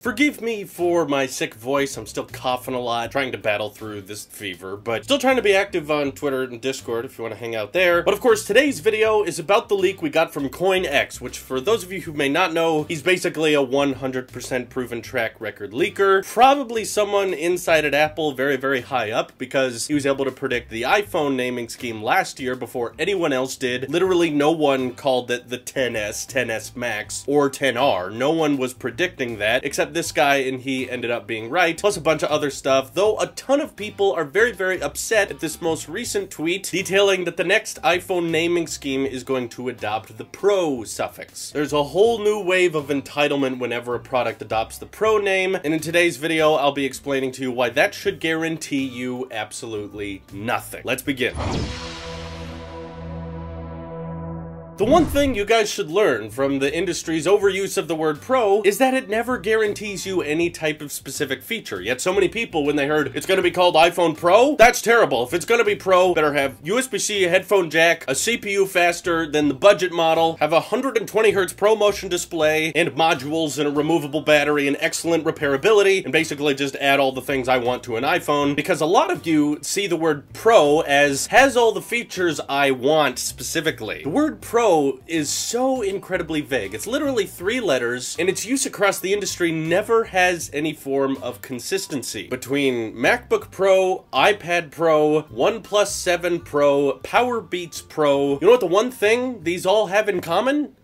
Forgive me for my sick voice, I'm still coughing a lot, trying to battle through this fever, but still trying to be active on Twitter and Discord if you want to hang out there. But of course, today's video is about the leak we got from CoinX, which for those of you who may not know, he's basically a 100% proven track record leaker. Probably someone inside at Apple very, very high up, because he was able to predict the iPhone naming scheme last year before anyone else did. Literally no one called it the 10S, 10S Max, or 10R. No one was predicting that, except this guy, and he ended up being right, plus a bunch of other stuff, though a ton of people are very, very upset at this most recent tweet detailing that the next iPhone naming scheme is going to adopt the Pro suffix. There's a whole new wave of entitlement whenever a product adopts the Pro name, and in today's video, I'll be explaining to you why that should guarantee you absolutely nothing. Let's begin. The one thing you guys should learn from the industry's overuse of the word Pro is that it never guarantees you any type of specific feature. Yet so many people, when they heard it's going to be called iPhone Pro, that's terrible. If it's going to be Pro, better have USB-C, a headphone jack, a CPU faster than the budget model, have a 120 Hz ProMotion display, and modules and a removable battery and excellent repairability, and basically just add all the things I want to an iPhone, because a lot of you see the word Pro as has all the features I want specifically. The word Pro is so incredibly vague. It's literally 3 letters, and its use across the industry never has any form of consistency. Between MacBook Pro, iPad Pro, OnePlus 7 Pro, PowerBeats Pro, you know what the one thing these all have in common?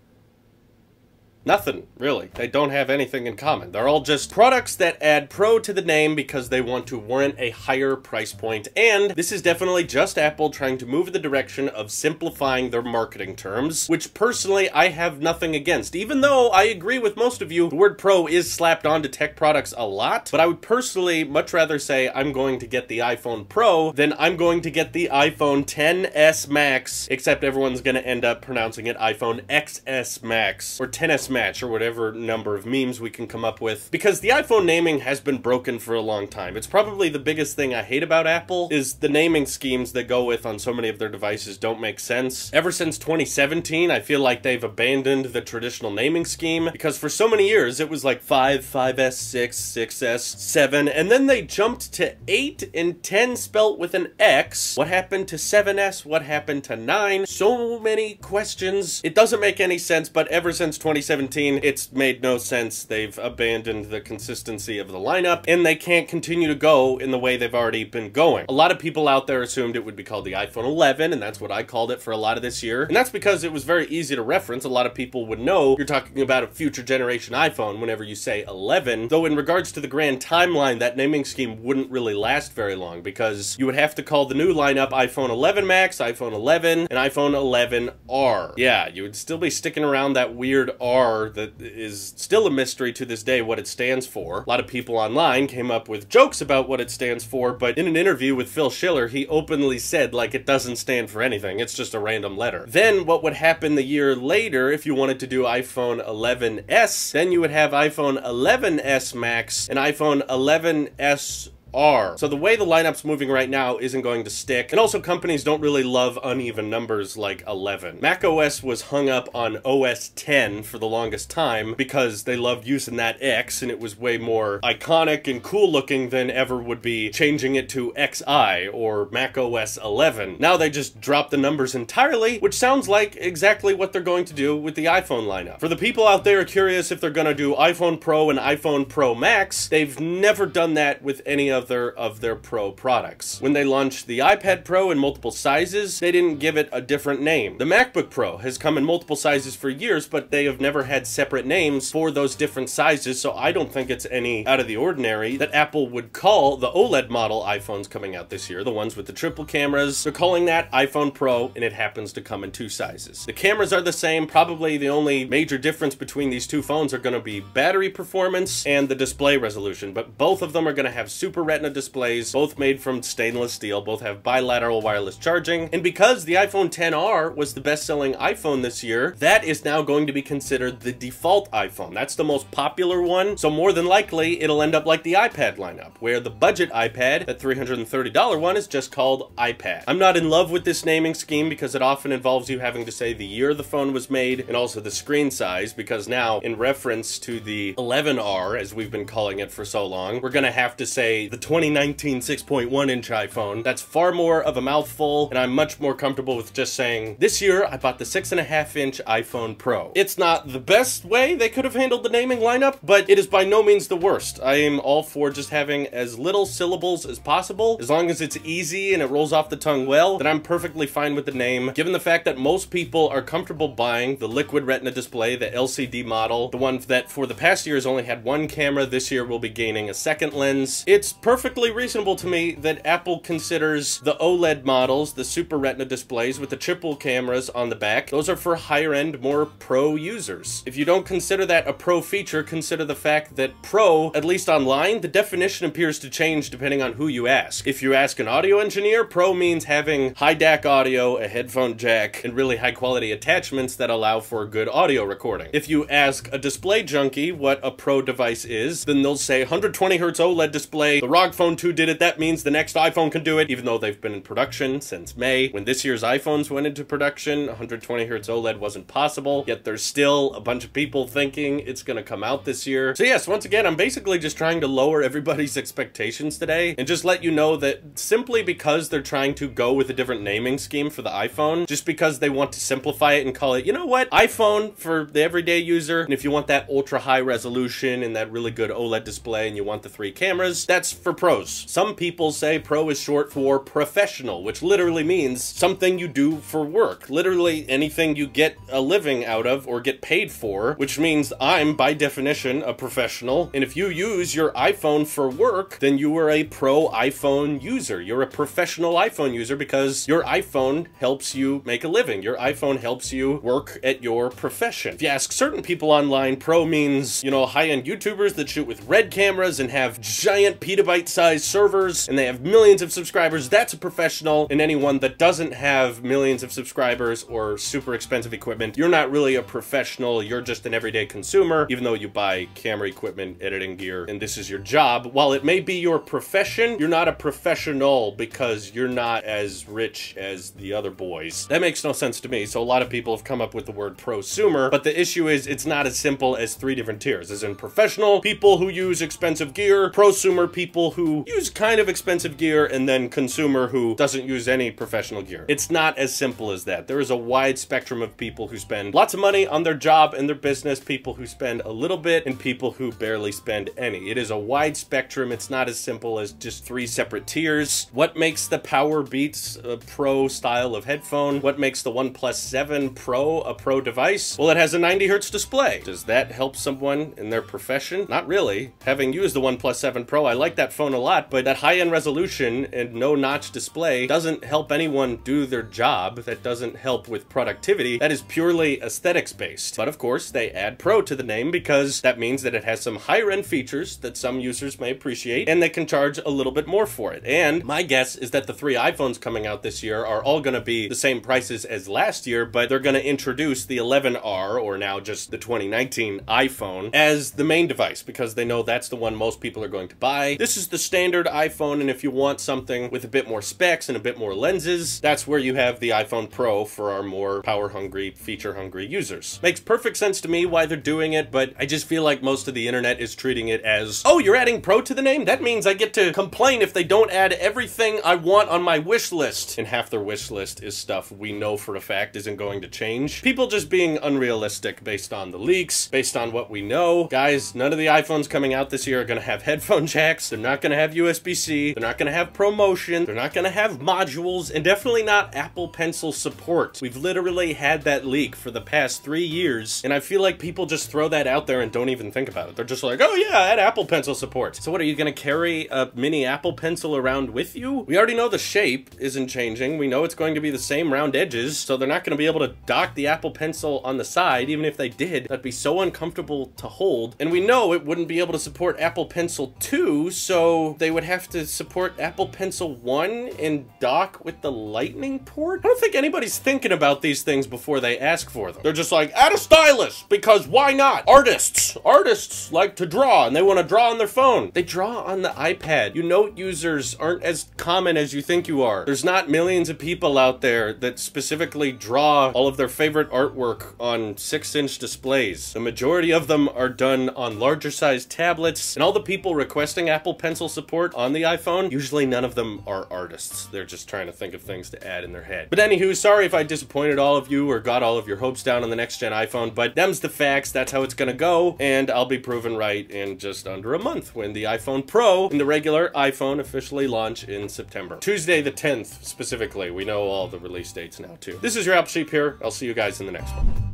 Nothing, really. They don't have anything in common. They're all just products that add Pro to the name because they want to warrant a higher price point, and this is definitely just Apple trying to move in the direction of simplifying their marketing terms, which personally I have nothing against. Even though I agree with most of you, the word Pro is slapped onto tech products a lot, but I would personally much rather say I'm going to get the iPhone Pro than I'm going to get the iPhone XS Max, except everyone's going to end up pronouncing it iPhone XS Max, or XS Match, or whatever number of memes we can come up with, because the iPhone naming has been broken for a long time. It's probably the biggest thing I hate about Apple, is the naming schemes that go with on so many of their devices don't make sense. Ever since 2017, I feel like they've abandoned the traditional naming scheme, because for so many years it was like 5, 5S, 6, 6S, 7, and then they jumped to 8 and 10 spelt with an X. What happened to 7S? What happened to 9? So many questions. It doesn't make any sense, but ever since 2017, it's made no sense. They've abandoned the consistency of the lineup, and they can't continue to go in the way they've already been going. A lot of people out there assumed it would be called the iPhone 11, and that's what I called it for a lot of this year. And that's because it was very easy to reference. A lot of people would know you're talking about a future generation iPhone whenever you say 11, though in regards to the grand timeline, that naming scheme wouldn't really last very long, because you would have to call the new lineup iPhone 11 Max, iPhone 11, and iPhone 11R. Yeah, you would still be sticking around that weird R that is still a mystery to this day what it stands for. A lot of people online came up with jokes about what it stands for, but in an interview with Phil Schiller, he openly said, like, it doesn't stand for anything, it's just a random letter. Then what would happen the year later, if you wanted to do iPhone 11S, then you would have iPhone 11S Max and iPhone 11S R. So the way the lineup's moving right now isn't going to stick, and also companies don't really love uneven numbers like 11. Mac OS was hung up on OS 10 for the longest time because they loved using that X, and it was way more iconic and cool looking than ever would be changing it to XI or Mac OS 11. Now they just dropped the numbers entirely, which sounds like exactly what they're going to do with the iPhone lineup. For the people out there curious if they're going to do iPhone Pro and iPhone Pro Max, they've never done that with any of their Pro products. When they launched the iPad Pro in multiple sizes, they didn't give it a different name. The MacBook Pro has come in multiple sizes for years, but they have never had separate names for those different sizes, so I don't think it's any out of the ordinary that Apple would call the OLED model iPhones coming out this year, the ones with the triple cameras, they're calling that iPhone Pro, and it happens to come in 2 sizes. The cameras are the same. Probably the only major difference between these 2 phones are going to be battery performance and the display resolution, but both of them are going to have super Retina displays, both made from stainless steel, both have bilateral wireless charging, and because the iPhone XR was the best-selling iPhone this year, that is now going to be considered the default iPhone. That's the most popular one, so more than likely it'll end up like the iPad lineup, where the budget iPad, that $330 one, is just called iPad. I'm not in love with this naming scheme because it often involves you having to say the year the phone was made and also the screen size, because now, in reference to the 11R, as we've been calling it for so long, we're gonna have to say the 2019 6.1-inch iPhone. That's far more of a mouthful, and I'm much more comfortable with just saying, this year I bought the 6.5-inch iPhone Pro. It's not the best way they could have handled the naming lineup, but it is by no means the worst. I am all for just having as little syllables as possible. As long as it's easy and it rolls off the tongue well, then I'm perfectly fine with the name, given the fact that most people are comfortable buying the Liquid Retina display, the LCD model, the one that for the past years only had one camera. This year will be gaining a second lens. It's perfectly reasonable to me that Apple considers the OLED models, the Super Retina displays with the triple cameras on the back, those are for higher end, more pro users. If you don't consider that a pro feature, consider the fact that pro, at least online, the definition appears to change depending on who you ask. If you ask an audio engineer, pro means having high DAC audio, a headphone jack, and really high quality attachments that allow for good audio recording. If you ask a display junkie what a pro device is, then they'll say 120 Hz OLED display, the ROG Phone 2 did it, that means the next iPhone can do it, even though they've been in production since May. When this year's iPhones went into production, 120 Hz OLED wasn't possible, yet there's still a bunch of people thinking it's gonna come out this year. So yes, once again, I'm basically just trying to lower everybody's expectations today and just let you know that simply because they're trying to go with a different naming scheme for the iPhone, just because they want to simplify it and call it, you know what, iPhone for the everyday user, and if you want that ultra high resolution and that really good OLED display and you want the 3 cameras, that's for pros. Some people say pro is short for professional, which literally means something you do for work. Literally anything you get a living out of or get paid for, which means I'm, by definition, a professional, and if you use your iPhone for work, then you are a pro iPhone user. You're a professional iPhone user because your iPhone helps you make a living. Your iPhone helps you work at your profession. If you ask certain people online, pro means, you know, high-end YouTubers that shoot with RED cameras and have giant petabyte-sized servers, and they have millions of subscribers. That's a professional, and anyone that doesn't have millions of subscribers or super expensive equipment, you're not really a professional. You're just an everyday consumer, even though you buy camera equipment, editing gear, and this is your job. While it may be your profession, you're not a professional because you're not as rich as the other boys. That makes no sense to me, so a lot of people have come up with the word prosumer, but the issue is it's not as simple as 3 different tiers, as in professional, people who use expensive gear, prosumer, people who use kind of expensive gear, and then consumer who doesn't use any professional gear. It's not as simple as that. There is a wide spectrum of people who spend lots of money on their job and their business, people who spend a little bit, and people who barely spend any. It is a wide spectrum. It's not as simple as just 3 separate tiers. What makes the Power Beats a pro style of headphone? What makes the OnePlus 7 Pro a pro device? Well, it has a 90 Hz display. Does that help someone in their profession? Not really. Having used the OnePlus 7 Pro, I like that phone a lot, but that high-end resolution and no-notch display doesn't help anyone do their job. That doesn't help with productivity. That is purely aesthetics-based. But of course, they add pro to the name because that means that it has some higher-end features that some users may appreciate, and they can charge a little bit more for it. And my guess is that the 3 iPhones coming out this year are all going to be the same prices as last year, but they're going to introduce the 11R, or now just the 2019 iPhone, as the main device because they know that's the one most people are going to buy. This is the standard iPhone, and if you want something with a bit more specs and a bit more lenses, that's where you have the iPhone Pro for our more power-hungry, feature-hungry users. Makes perfect sense to me why they're doing it, but I just feel like most of the internet is treating it as, oh, you're adding Pro to the name? That means I get to complain if they don't add everything I want on my wish list. And half their wish list is stuff we know for a fact isn't going to change. People just being unrealistic based on the leaks, based on what we know. Guys, none of the iPhones coming out this year are going to have headphone jacks. They're not going to have USB-C. They're not going to have ProMotion. They're not going to have modules, and definitely not Apple Pencil support. We've literally had that leak for the past 3 years, and I feel like people just throw that out there and don't even think about it. They're just like, oh yeah, add Apple Pencil support. So what, are you going to carry a mini Apple Pencil around with you? We already know the shape isn't changing. We know it's going to be the same round edges, so they're not going to be able to dock the Apple Pencil on the side. Even if they did, that'd be so uncomfortable to hold. And we know it wouldn't be able to support Apple Pencil 2, so So they would have to support Apple Pencil 1 and dock with the Lightning port? I don't think anybody's thinking about these things before they ask for them. They're just like, add a stylus, because why not? Artists like to draw, and they want to draw on their phone. They draw on the iPad. You note users aren't as common as you think you are. There's not millions of people out there that specifically draw all of their favorite artwork on 6-inch displays. The majority of them are done on larger sized tablets, and all the people requesting Apple Pencil support on the iPhone, usually none of them are artists. They're just trying to think of things to add in their head. But anywho, sorry if I disappointed all of you or got all of your hopes down on the next gen iPhone, but them's the facts, that's how it's gonna go, and I'll be proven right in just under a month when the iPhone Pro and the regular iPhone officially launch in September. Tuesday the 10th, specifically. We know all the release dates now, too. This is your Apple Sheep here. I'll see you guys in the next one.